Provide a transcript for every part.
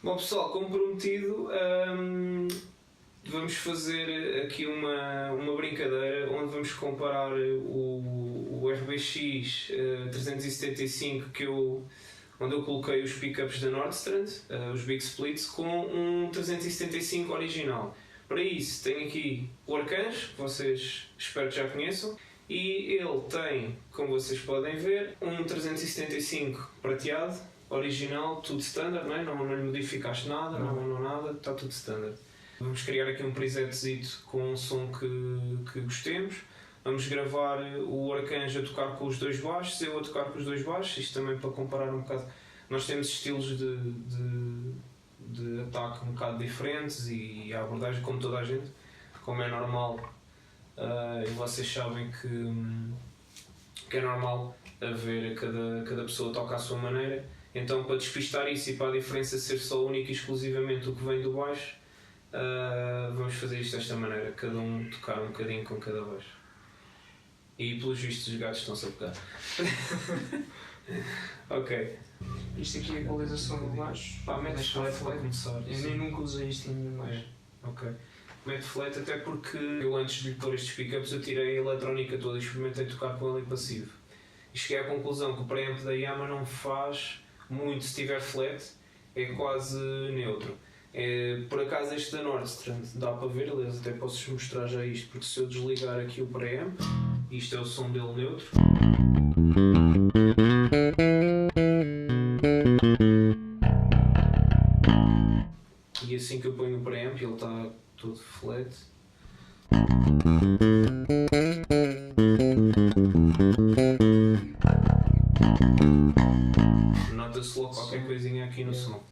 Bom pessoal, como prometido, vamos fazer aqui uma brincadeira onde vamos comparar o RBX 375 onde eu coloquei os pickups da Nordstrand, os Big Splits, com um 375 original. Para isso tenho aqui o Arcanjo, que vocês espero que já conheçam, e ele tem, como vocês podem ver, um 375 prateado, original, tudo standard, não é? Não lhe modificaste nada, não nada, está tudo standard. Vamos criar aqui um presetzito com um som que gostemos. Vamos gravar o Arcanjo a tocar com os dois baixos, eu a tocar com os dois baixos, isto também para comparar um bocado. Nós temos estilos de ataque um bocado diferentes e a abordagem, como toda a gente, como é normal, e vocês sabem que é normal haver cada pessoa toca à sua maneira. Então, para despistar isso e para a diferença ser só única e exclusivamente o que vem do baixo, vamos fazer isto desta maneira, cada um tocar um bocadinho com cada baixo. E pelos vistos os gatos estão-se a pegar. Ok. Isto aqui é a equalização do baixo. Pá, mete flat para começar. Eu nem nunca usei isto em nenhum baixo. Ok. Mete flat até porque eu antes de lhe pôr estes pickups eu tirei a eletrónica toda e experimentei tocar com ele em passivo. E cheguei à conclusão que o preamp da Yamaha não faz muito se tiver flat, é quase neutro. Por acaso este da Nordstrand dá para ver, aliás até posso mostrar já isto, porque se eu desligar aqui o preamp, isto é o som dele neutro. E assim que eu ponho o preamp ele está todo flat. Nota-se logo qualquer coisinha aqui no som.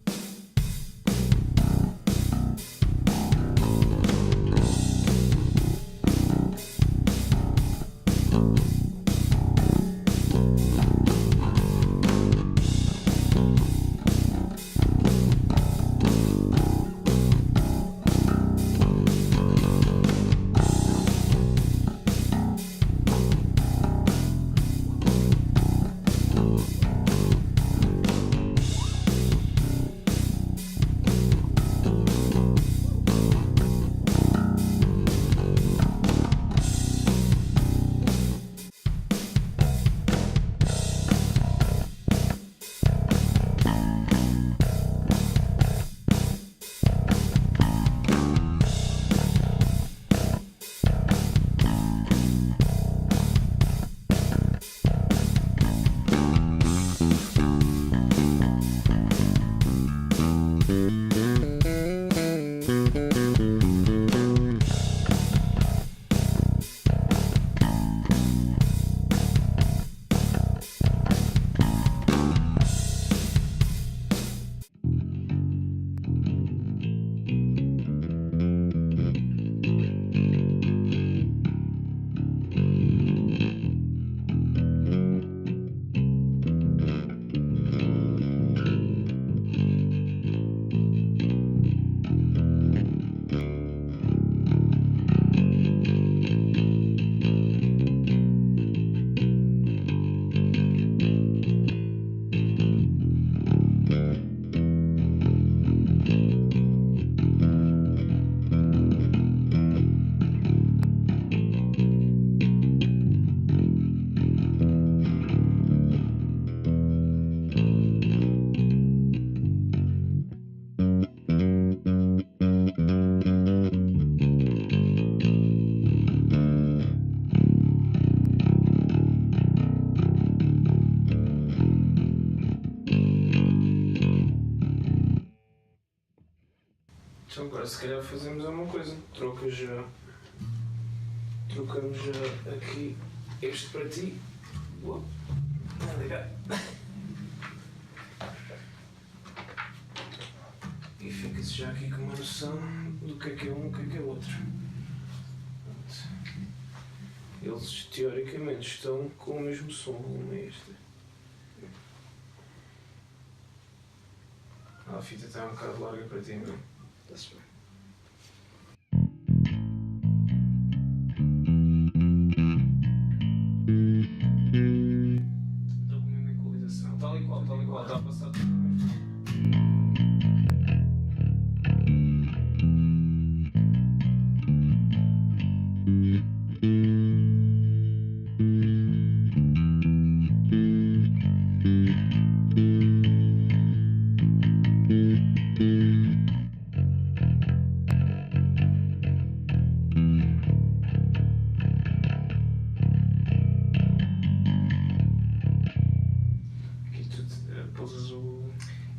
Então agora se calhar fazemos alguma coisa. Trocamos já aqui este para ti. Boa. Ligar. E fica-se já aqui com uma noção do que é um e o que é outro. Eles teoricamente estão com o mesmo som, uma é esta. A fita está um bocado larga para ti, não é? Está-se bem. Estou com a mesma equalização, tal e qual, está a passar tudo.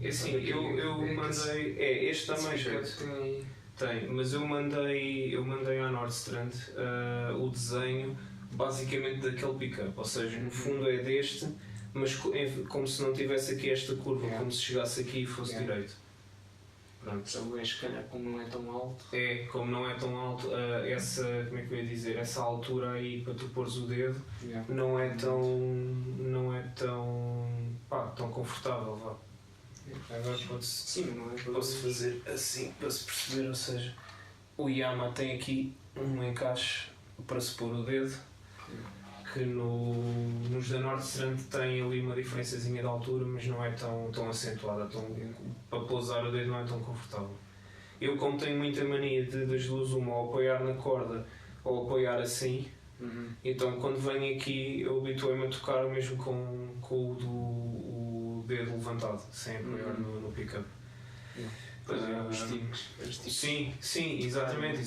É assim, eu mandei. Este também tem, mas eu mandei à Nordstrand o desenho basicamente daquele pick-up, ou seja, no fundo é deste, mas como se não tivesse aqui esta curva, como se chegasse aqui e fosse direito. Pronto. Talvez, se calhar, como não é tão alto. Como não é tão alto, essa, como é que eu ia dizer, essa altura aí para tu pôres o dedo não é tão confortável, vá. Agora posso fazer assim para se perceber, ou seja, o Yamaha tem aqui um encaixe para se pôr o dedo, que nos da Nordstrand tem ali uma diferençazinha de altura, mas não é tão acentuada, para pousar o dedo não é tão confortável. Eu, como tenho muita mania das duas, uma ou apoiar na corda ou apoiar assim, então quando venho aqui eu habituei-me a tocar mesmo com o dedo levantado, sem apoiar no pick-up. Sim, exatamente.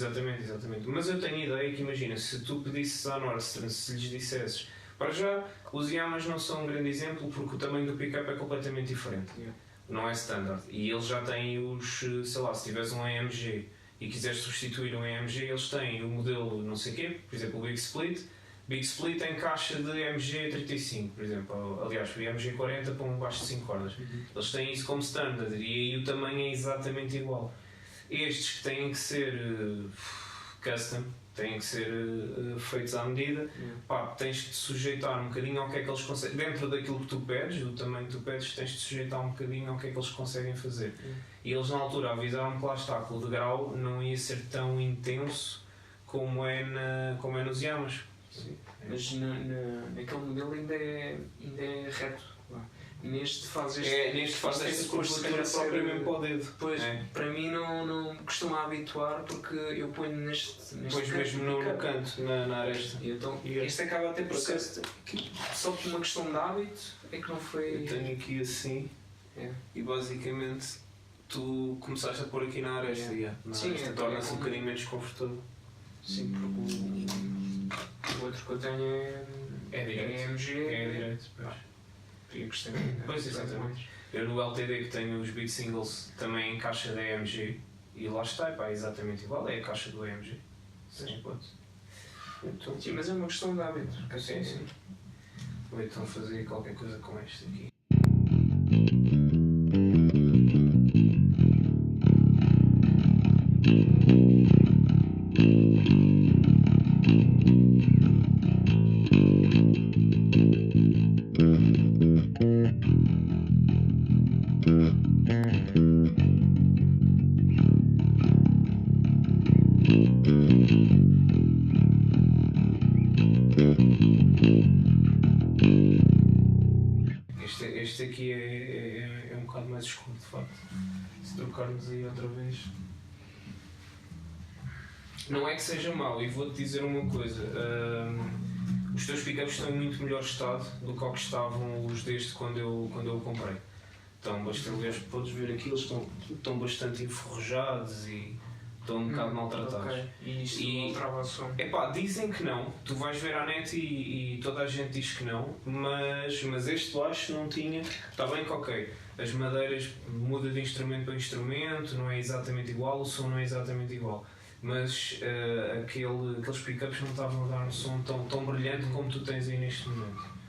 Mas eu tenho a ideia que, imagina, se tu pedisses à Nordstrand, se lhes dissesses, para já, os Yamahas não são um grande exemplo porque o tamanho do pick-up é completamente diferente. Não é standard. E eles já têm sei lá, se tiveres um AMG e quiseres substituir um AMG, eles têm o modelo não sei o quê, por exemplo o Big Split. Big Split tem caixa de AMG 35, por exemplo, aliás, o AMG 40 para um baixo de 5 cordas. Eles têm isso como standard e aí o tamanho é exatamente igual. Estes que têm que ser custom, têm que ser feitos à medida, tens de te sujeitar um bocadinho ao que é que eles conseguem, dentro daquilo que tu pedes, do tamanho que tu pedes, tens de te sujeitar um bocadinho ao que é que eles conseguem fazer. E eles na altura avisaram que lá está, que o degrau não ia ser tão intenso como é nos Yamahas. Mas naquele modelo ainda é reto. Neste faz esta curvatura propriamente para o dedo. Pois, para mim não costumo habituar porque eu ponho neste pois canto, mesmo no canto, na aresta. Então este acaba a ter processo. Só por uma questão de hábito é que não foi. Eu tenho aqui assim e basicamente tu começaste a pôr aqui na aresta. Sim, torna-se um bocadinho menos confortável. Sim, porque o outro que eu tenho é AMG. É direito. Pois, exatamente. Eu no LTD que tenho os Big Singles também em caixa da AMG e lá está, é exatamente igual, é a caixa do AMG. Sim, mas é uma questão de hábito. Sim. Vou então fazer qualquer coisa com este aqui. Este aqui é um bocado mais escuro, de facto. Se trocarmos aí outra vez. Não é que seja mau, e vou-te dizer uma coisa. Os teus pickups estão em muito melhor estado do que ao que estavam os deste quando eu o comprei. Então, podes ver aqui, eles estão bastante enferrujados e estão um bocado maltratados. Okay. E isto alterava o som? Dizem que não. Tu vais ver à net e toda a gente diz que não, mas este baixo não tinha. Está bem que ok, as madeiras muda de instrumento para instrumento, não é exatamente igual, o som não é exatamente igual. Mas aqueles pickups não estavam a dar um som tão brilhante como tu tens aí neste momento.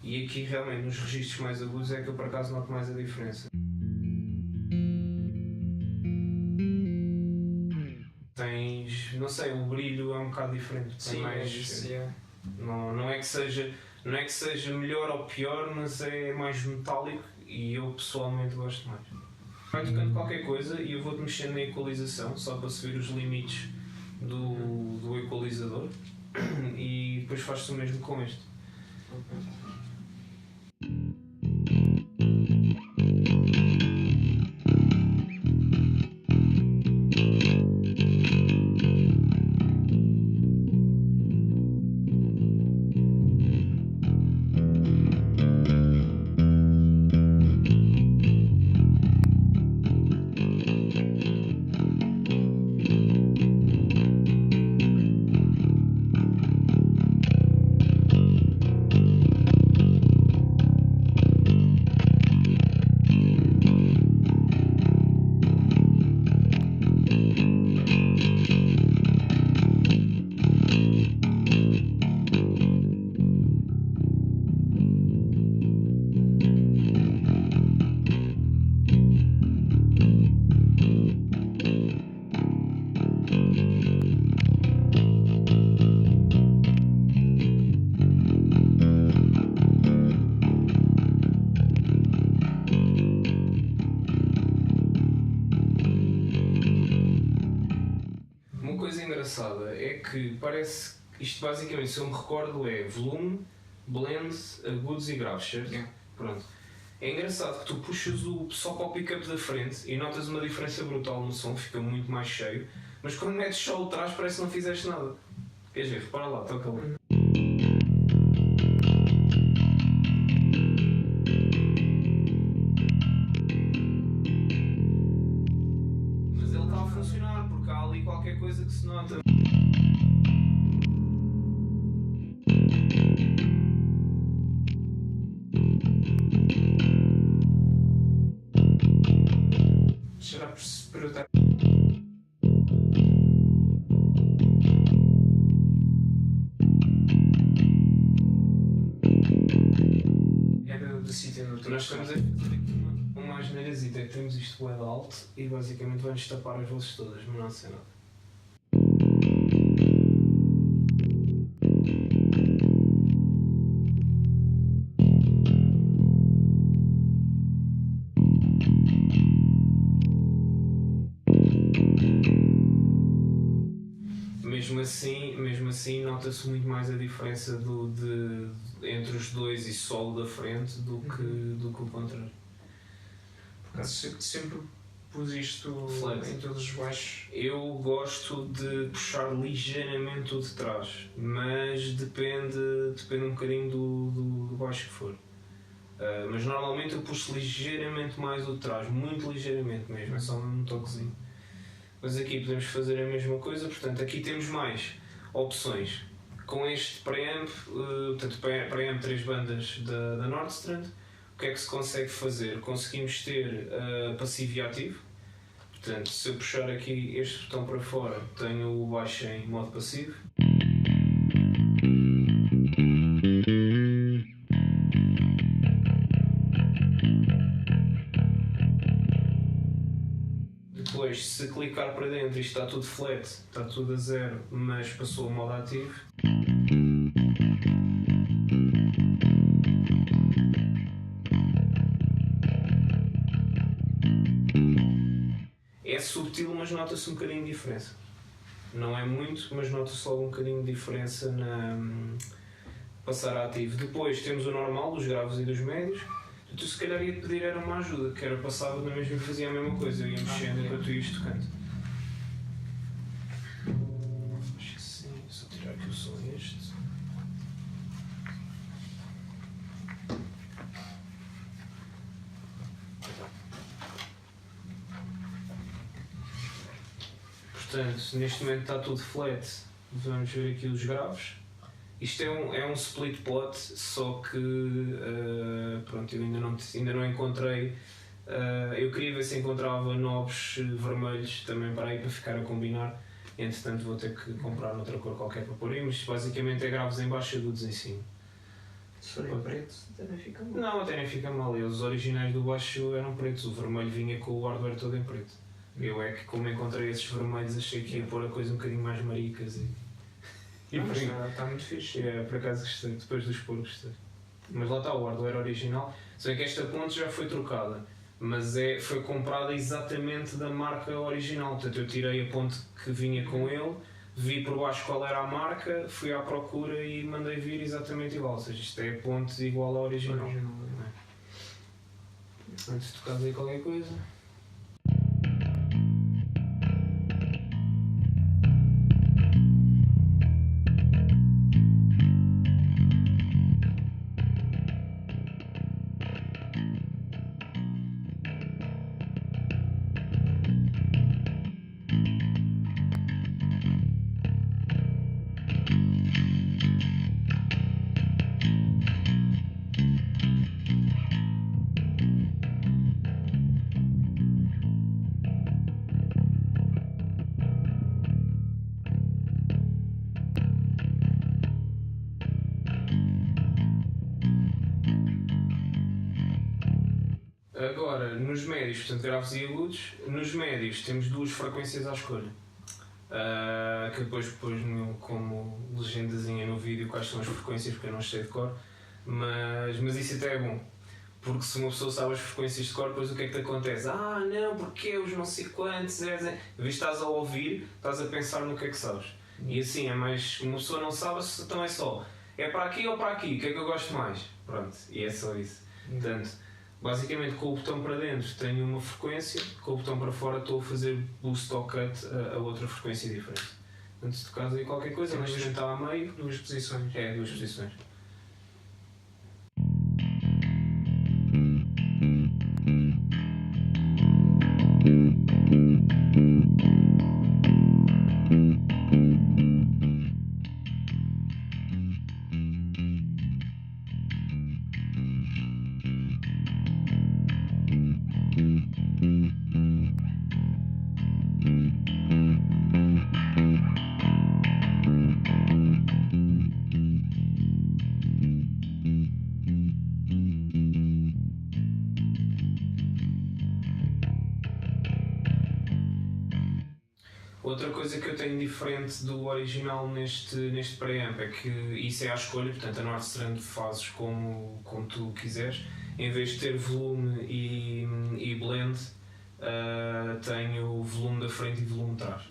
E aqui realmente nos registros mais agudos é que eu por acaso noto mais a diferença. Tens, não sei, o brilho é um bocado diferente. Sim, mais, não é que seja melhor ou pior, mas é mais metálico e eu pessoalmente gosto mais. Vai tocando qualquer coisa e eu vou-te mexendo na equalização, só para se ver os limites do equalizador e depois faz-se o mesmo com este. engraçada é que parece que isto basicamente, se eu me recordo, é volume, blend, agudos e graves, certo? Yeah. Pronto. É engraçado que tu puxas só para o pick-up da frente e notas uma diferença brutal no som, fica muito mais cheio, mas quando metes só o trás parece que não fizeste nada. Queres ver? Repara lá, toca lá. Mas ele está a funcionar porque há ali qualquer coisa que se nota. Será por eu estar. É do sítio no Nós estamos a fazer aqui uma asneirazita, que temos isto bué de alto e basicamente vai-nos tapar as vozes todas, mas não sei nada. Mesmo assim nota-se muito mais a diferença entre os dois e solo da frente do que o contrário. Por acaso sempre pus isto Flat. em todos os baixos. Eu gosto de puxar ligeiramente o de trás, mas depende um bocadinho do baixo que for. Mas normalmente eu puxo ligeiramente mais o de trás, muito ligeiramente mesmo, é só um toquezinho. Mas aqui podemos fazer a mesma coisa, portanto aqui temos mais opções. Com este preamp, portanto preamp 3 bandas da Nordstrand, o que é que se consegue fazer? Conseguimos ter passivo e ativo. Portanto, se eu puxar aqui este botão para fora, tenho o baixo em modo passivo. Depois, se clicar para dentro, isto está tudo flat, está tudo a zero, mas passou o modo ativo. É subtil, mas nota-se um bocadinho de diferença. Não é muito, mas nota-se logo um bocadinho de diferença na passar a ativo. Depois temos o normal, dos graves e dos médios. Tu se calhar ia pedir era uma ajuda, que era passava na mesma e fazia a mesma coisa, eu ia mexendo enquanto tu ias tocando. Acho que sim, só tirar aqui o som este. Portanto, neste momento está tudo flat, vamos ver aqui os graves. Isto é um split pot, só que pronto, eu ainda não encontrei. Eu queria ver se encontrava knobs vermelhos também para aí para ficar a combinar. Entretanto vou ter que comprar outra cor qualquer para pôr aí, mas basicamente é graves em baixo e agudos em cima. Se for em preto, até nem fica mal. Não, até nem fica mal. Os originais do baixo eram pretos, o vermelho vinha com o hardware todo em preto. Eu é que, como encontrei esses vermelhos, achei que ia pôr a coisa um bocadinho mais maricas e Não, mas está muito fixe. por acaso gostei, depois dos pôr gostei. Mas lá está o hardware original. Sei que esta ponte já foi trocada, mas foi comprada exatamente da marca original. Portanto, eu tirei a ponte que vinha com ele, vi por baixo qual era a marca, fui à procura e mandei vir exatamente igual. Ou seja, isto é a ponte igual à original. Antes de tocar aí qualquer coisa. Agora, nos médios, portanto graves e agudos, nos médios temos duas frequências à escolha. Que depois pus como legendazinha no vídeo quais são as frequências, porque eu não sei de cor, mas isso até é bom. Porque se uma pessoa sabe as frequências de cor, depois o que é que te acontece? Não, porque os não sei quantos, em vez de estás a ouvir, estás a pensar no que é que sabes. E assim é mais. Uma pessoa não sabe se então é só. É para aqui ou para aqui? O que é que eu gosto mais? Pronto, e é só isso. Portanto, basicamente com o botão para dentro tenho uma frequência, com o botão para fora estou a fazer boost ou cut a outra frequência diferente. Portanto, se tocares aí qualquer coisa, mas está a meio. Duas posições. É, duas posições. Outra coisa que eu tenho diferente do original neste preamp é que isso é à escolha, portanto a Nordstrand fazes como tu quiseres. Em vez de ter volume e blend, tenho volume da frente e volume de trás.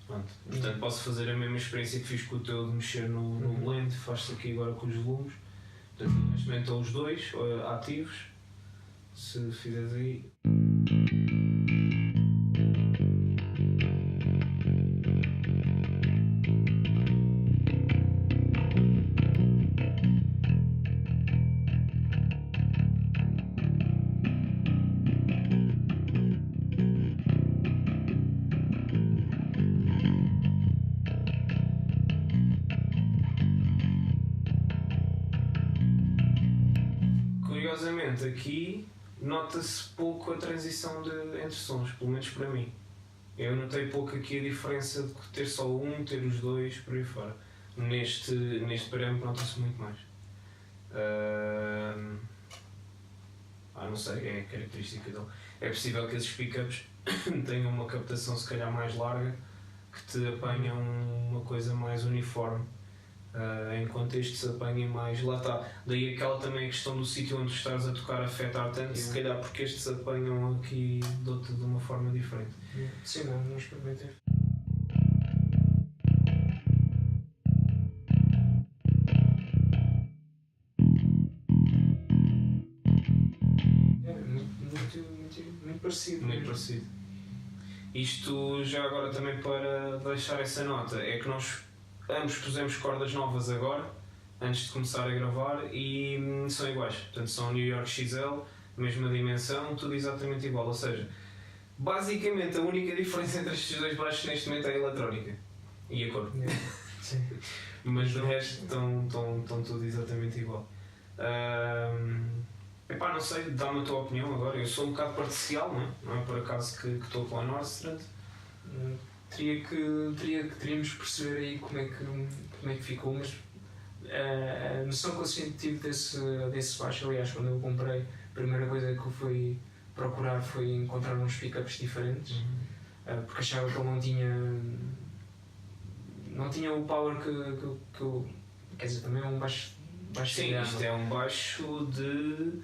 Portanto posso fazer a mesma experiência que fiz com o teu de mexer no blend, faz-se aqui agora com os volumes. Portanto, neste momento estão os dois ativos. Se fizeres aí. Curiosamente aqui nota-se pouco a transição entre sons, pelo menos para mim. Eu notei pouco aqui a diferença de ter só um, ter os dois, por aí fora. Neste parâmetro nota-se muito mais. Não sei, é a característica dele. É possível que esses pickups tenham uma captação se calhar mais larga, que te apanham uma coisa mais uniforme. Enquanto estes se apanhem mais, lá está. Daí aquela também a questão do sítio onde estás a tocar afetar tanto, se calhar porque estes se apanham aqui de uma forma diferente. Sim, não experimentei. Muito parecido. Muito parecido. Isto já agora também para deixar essa nota, é que nós ambos pusemos cordas novas agora, antes de começar a gravar, e são iguais. Portanto, são New York XL, mesma dimensão, tudo exatamente igual. Ou seja, basicamente a única diferença entre estes dois baixos neste momento é a eletrónica e a cor. Sim. Mas de resto estão tudo exatamente igual. Não sei, dá-me a tua opinião agora. Eu sou um bocado parcial, não é por acaso que estou com a Nordstrand. Teríamos perceber aí como é que ficou, mas a noção que eu sempre tive desse baixo, aliás, quando eu comprei, a primeira coisa que eu fui procurar foi encontrar uns pickups diferentes, porque achava que ele não tinha o power que eu. Quer dizer, também é um baixo. Sim, isto é um baixo de.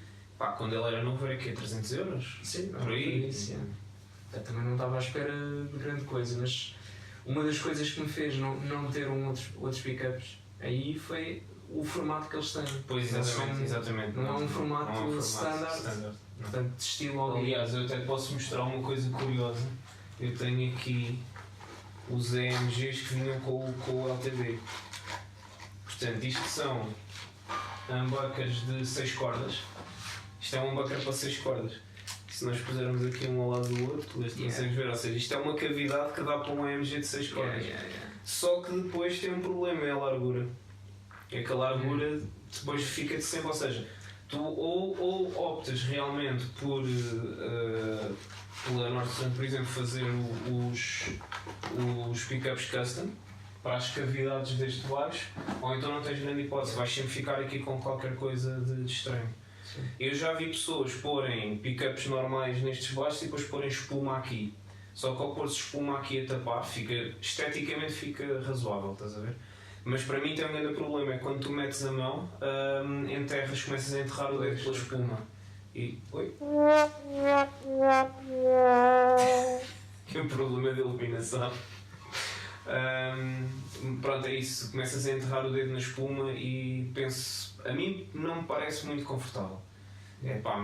Quando ele era novo era quê? 300 euros? Sim, por aí. Isso, eu também não estava à espera de grande coisa, mas uma das coisas que me fez não ter outros pickups aí foi o formato que eles têm. Pois, exatamente. Não é um formato standard. Portanto, de estilo ao. Aliás, eu até posso mostrar uma coisa curiosa. Eu tenho aqui os EMGs que vinham com o LTD. Portanto, isto são humbuckers de 6 cordas. Isto é um humbucker para 6 cordas. Se nós pusermos aqui um ao lado do outro, consegues ver, ou seja, isto é uma cavidade que dá para um EMG de 6 cordas. Só que depois tem um problema, é a largura. É que a largura depois fica-te sempre, ou seja, tu ou optas realmente pela Nordstrand, por exemplo, fazer os pickups custom para as cavidades deste baixo, ou então não tens grande hipótese, vais sempre ficar aqui com qualquer coisa de estranho. Sim. Eu já vi pessoas porem pickups normais nestes baixos e depois porem espuma aqui. Só que ao pôr-se espuma aqui a tapar, esteticamente fica razoável, estás a ver? Mas para mim tem um grande problema, é quando tu metes a mão, enterras, começas a enterrar o dedo pela espuma. E. Oi? Que é um problema de iluminação. Pronto, é isso, começas a enterrar o dedo na espuma e penso, a mim não me parece muito confortável.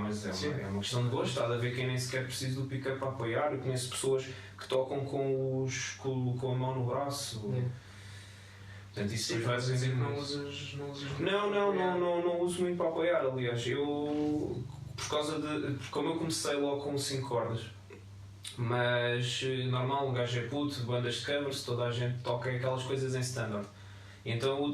Mas é uma questão de gosto, há de haver quem nem sequer precisa do pick-up para apoiar. Eu conheço pessoas que tocam com a mão no braço. Portanto, isso depois vai dizer que não usas não uso muito para apoiar. Aliás, eu, como eu comecei logo com 5 cordas, mas normal, um gajo é puto, bandas de covers, toda a gente toca aquelas coisas em standard. Então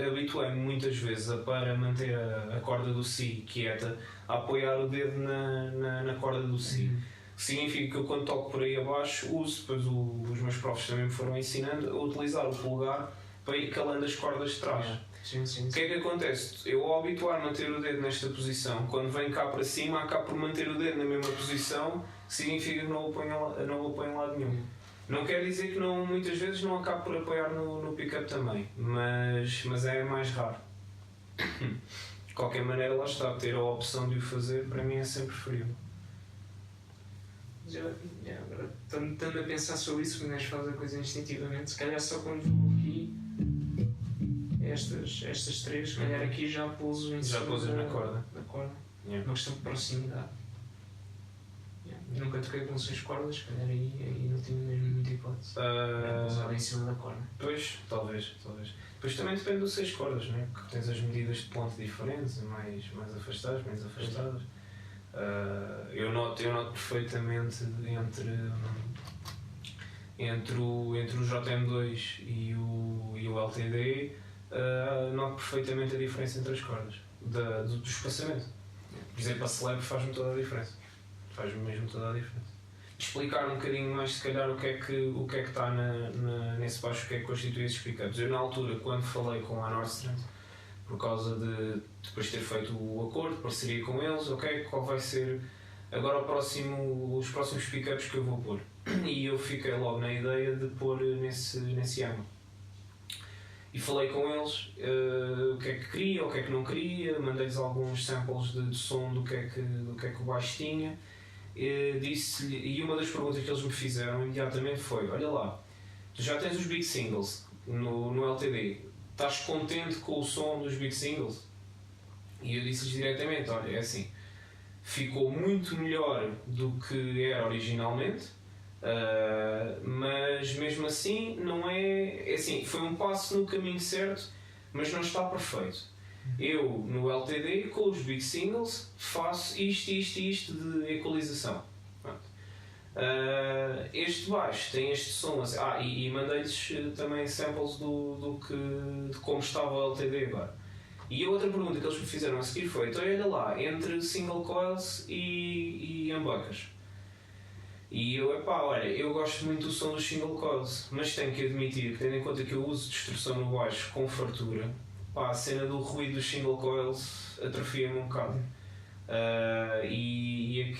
habituei-me muitas vezes para manter a corda do Si quieta, a apoiar o dedo na corda do Si. Significa que eu, quando toco por aí abaixo, uso, depois os meus profs também me foram ensinando a utilizar o polegar para ir calando as cordas de trás. Sim. O que é que acontece? Eu, ao habituar-me a manter o dedo nesta posição, quando venho cá para cima, acabo por manter o dedo na mesma posição, significa que não o ponho em lado nenhum. Não quer dizer que muitas vezes não acabo por apoiar no pick-up também, mas é mais raro. De qualquer maneira, lá está, ter a opção de o fazer, para mim é sempre preferível. Agora, estando a pensar sobre isso, quando faz a coisa instintivamente, se calhar só quando vou aqui, estas três, se calhar aqui já pouso em cima na corda. Uma questão de proximidade. Nunca toquei com 6 cordas, se calhar aí não tinha mesmo muita hipótese. Pousar em cima da corda. Pois, talvez. Depois também depende dos 6 cordas, né? Porque tens as medidas de ponto diferentes, mais afastadas, menos afastadas. Eu noto perfeitamente entre o JM2 e o LTD, noto perfeitamente a diferença entre as cordas, do espaçamento. Por exemplo, a slab faz-me toda a diferença. Faz-me mesmo toda a diferença. Explicar um bocadinho mais, se calhar, o que é que está nesse baixo, o que é que constitui esses pickups. Eu, na altura, quando falei com a Nordstrand, por causa de depois ter feito o acordo, parceria com eles, qual vai ser agora os próximos pickups que eu vou pôr. E eu fiquei logo na ideia de pôr nesse ângulo. E falei com eles o que é que queria, o que é que não queria, mandei-lhes alguns samples de som do que é que o baixo tinha. E uma das perguntas que eles me fizeram imediatamente foi: olha lá, tu já tens os big singles no LTD, estás contente com o som dos big singles? E eu disse-lhes diretamente: olha, é assim, ficou muito melhor do que era originalmente, mas mesmo assim não é assim, foi um passo no caminho certo, mas não está perfeito. Eu, no LTD, com os big singles, faço isto de equalização. Este baixo tem este som assim, e mandei-lhes também samples de como estava o LTD agora. E a outra pergunta que eles me fizeram a seguir foi: então olha lá, entre single coils e humbuckers. E eu, olha, eu gosto muito do som dos single coils, mas tenho que admitir que, tendo em conta que eu uso distorção no baixo com fartura, a cena do ruído dos single coils atrofia-me um bocado. E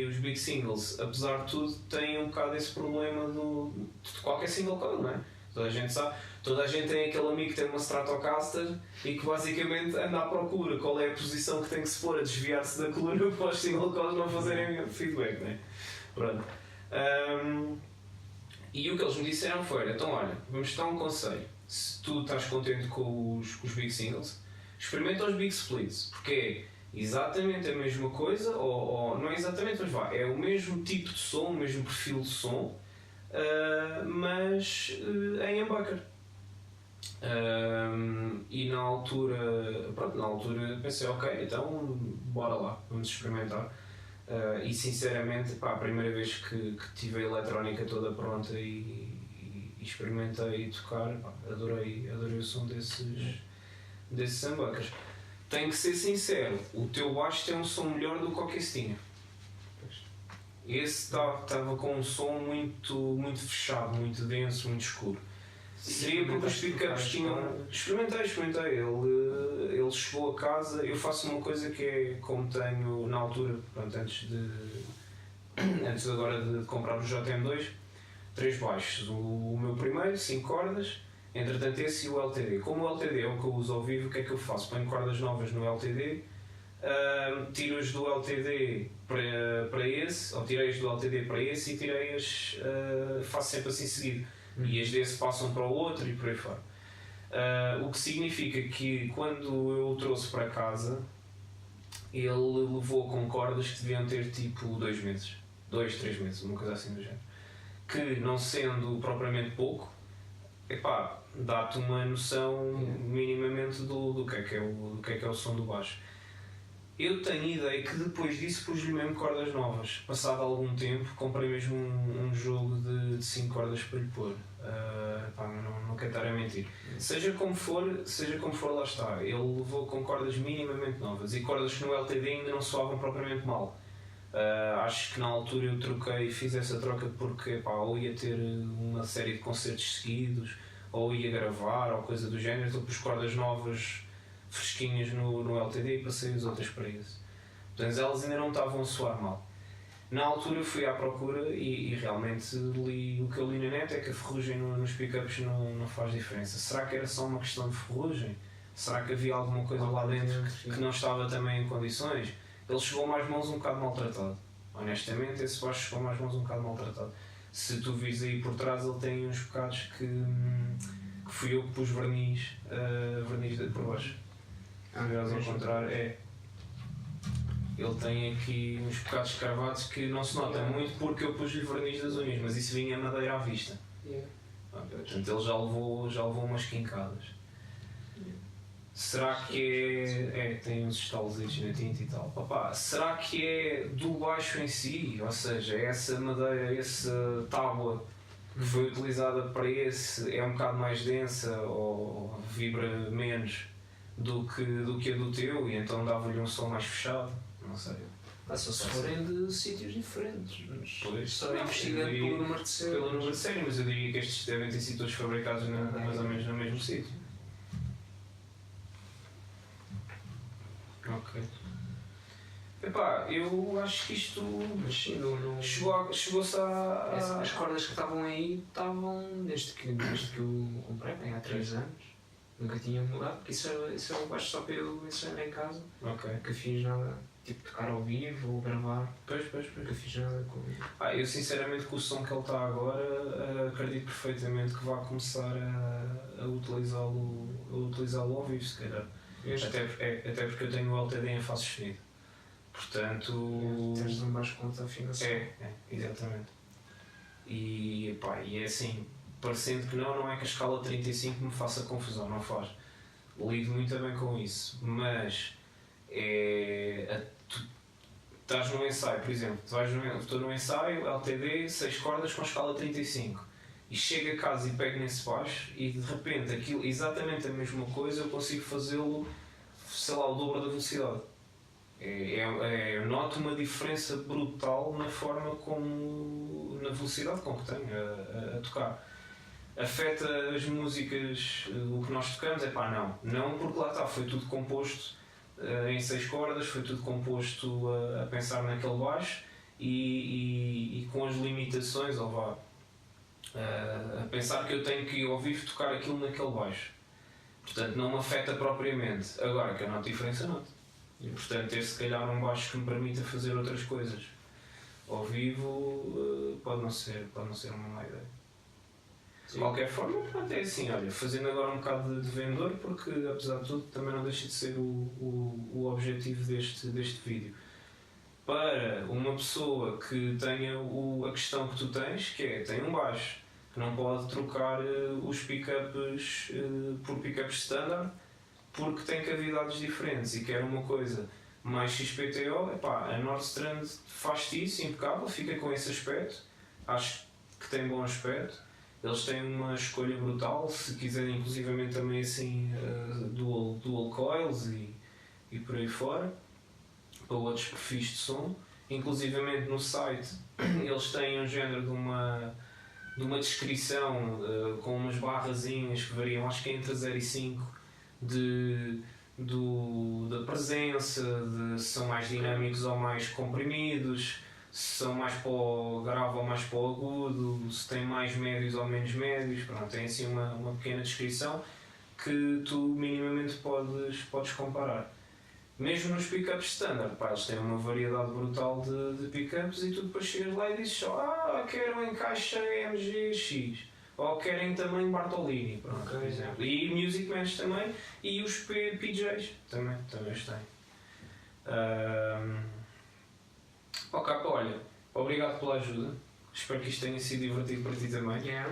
os big singles, apesar de tudo, têm um bocado esse problema de qualquer single coil, não é? Toda a gente sabe, toda a gente tem aquele amigo que tem uma Stratocaster e que basicamente anda à procura qual é a posição que tem que se pôr a desviar-se da coluna para os single coils não fazerem feedback, não é? Pronto. E o que eles me disseram foi: então olha, vamos dar um conselho. Se tu estás contente com os big singles, experimenta os big splits, porque é exatamente a mesma coisa, ou não é exatamente, mas é o mesmo tipo de som, o mesmo perfil de som, mas em humbucker. E na altura pensei: ok, então bora lá, vamos experimentar. E sinceramente, a primeira vez que tive a eletrónica toda pronta e experimentei tocar, adorei o som desses humbuckers. Tenho que ser sincero, o teu baixo tem um som melhor do que o que esse tinha. Esse estava com um som muito fechado, muito denso, muito escuro. Seria porque os pickups tinham... Experimentei. Ele chegou a casa. Eu faço uma coisa que é como tenho na altura, pronto, antes agora de comprar o JM2, 3 baixos. O meu primeiro, 5 cordas, entretanto esse e o LTD. Como o LTD é o que eu uso ao vivo, o que é que eu faço? Ponho cordas novas no LTD, tiro-as do LTD para esse, ou tirei-as do LTD para esse e tirei-as, faço sempre assim seguido. E as desse passam para o outro e por aí fora. O que significa que quando eu o trouxe para casa, ele levou com cordas que deviam ter tipo 2 meses, 2, 3 meses, uma coisa assim do género. Que não sendo propriamente pouco, epá, dá-te uma noção minimamente do que é o som do baixo. Eu tenho ideia que depois disso pus-lhe mesmo cordas novas. Passado algum tempo, comprei mesmo um jogo de 5 cordas para lhe pôr. Pá, não quero estar a mentir. Seja como for, lá está. Ele levou com cordas minimamente novas e cordas que no LTD ainda não soavam propriamente mal. Acho que na altura eu troquei e fiz essa troca porque pá, ou ia ter uma série de concertos seguidos, ou ia gravar, ou coisa do género, então pus cordas novas fresquinhas no LTD e passei as outras para isso. Portanto, elas ainda não estavam a soar mal. Na altura fui à procura e realmente li, o que eu li na net é que a ferrugem nos pickups não faz diferença. Será que era só uma questão de ferrugem? Será que havia alguma coisa lá dentro que não estava também em condições? Ele chegou-me às mãos um bocado maltratado. Honestamente, esse baixo chegou-me às mãos um bocado maltratado. Se tu vis aí por trás, ele tem uns bocados que fui eu que pus verniz por baixo. Aliás, ao contrário, é. Ele tem aqui uns bocados cravados que não se nota muito porque eu pus-lhe verniz das unhas, mas isso vinha madeira à vista. Portanto, ele já levou umas quincadas. Será que é. Tem uns estalos na tinta e tal. Opa, será que é do baixo em si? Ou seja, essa madeira, essa tábua que foi utilizada para esse é um bocado mais densa ou vibra menos do que a do teu e então dava-lhe um som mais fechado? Não sei. Só se forem de sítios diferentes, mas pois, só investigando pelo número de série. Pelo número de série, mas eu diria que estes devem ter sido todos fabricados mais ou menos no mesmo sítio. Ok. Epá, eu acho que isto chegou-se a... As cordas que estavam aí estavam desde que eu comprei, bem, há 3 anos. Nunca tinha mudado, porque isso é o baixo só para eu ensaiar em casa. Ok. Nunca fiz nada, tipo tocar ao vivo ou gravar. Pois. Nunca fiz nada com isso. Eu sinceramente com o som que ele está agora, acredito perfeitamente que vá começar a utilizá-lo ao vivo, se calhar. Até porque eu tenho o LTD em fase sustenido. Portanto... Tens um baixo com outra afinação. Exatamente. E é assim, parecendo que não é que a escala 35 me faça confusão, não faz. Lido muito bem com isso, mas tu estás num ensaio, por exemplo, estou num ensaio, LTD, 6 cordas com escala 35 e chego a casa e pego nesse baixo e de repente aquilo, exatamente a mesma coisa, eu consigo fazê-lo, sei lá, o dobro da velocidade. Eu noto uma diferença brutal na forma como, na velocidade com que tenho a tocar. Afeta as músicas, o que nós tocamos? Não porque lá está, foi tudo composto em 6 cordas, foi tudo composto a pensar naquele baixo e com as limitações, a pensar que eu tenho que ao vivo tocar aquilo naquele baixo. Portanto, não me afeta propriamente. Agora, que eu noto diferença, noto. E portanto, ter se calhar um baixo que me permita fazer outras coisas ao vivo pode não ser uma má ideia. De qualquer forma, pronto, é assim, olha, fazendo agora um bocado de vendedor, porque apesar de tudo também não deixa de ser o objetivo deste vídeo. Para uma pessoa que tenha a questão que tu tens, que tem um baixo, que não pode trocar os pickups por pickups standard, porque tem cavidades diferentes e quer uma coisa mais XPTO, a Nordstrand faz-te isso, impecável, fica com esse aspecto, acho que tem bom aspecto. Eles têm uma escolha brutal, se quiserem inclusivamente também assim dual coils e por aí fora, para outros perfis de som. Inclusivamente no site eles têm um género de uma descrição com umas barrazinhas que variam, acho que é entre 0 e 5, da presença, se são mais dinâmicos ou mais comprimidos, se são mais para o grave ou mais para o agudo, se tem mais médios ou menos médios. Pronto, tem assim uma pequena descrição que tu minimamente podes comparar. Mesmo nos pickups standard, eles têm uma variedade brutal de pickups e tu depois chegas lá e dizes só quero um encaixe AMG X, ou querem também Bartolini, pronto, Ok. por exemplo. E Music Mans também, e os PJs também os têm. Ok, olha, obrigado pela ajuda. Espero que isto tenha sido divertido para ti também. Yeah.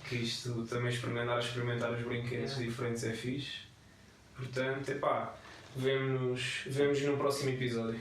Que isto também experimentar os brinquedos diferentes é fixe. Portanto, vemo-nos no próximo episódio.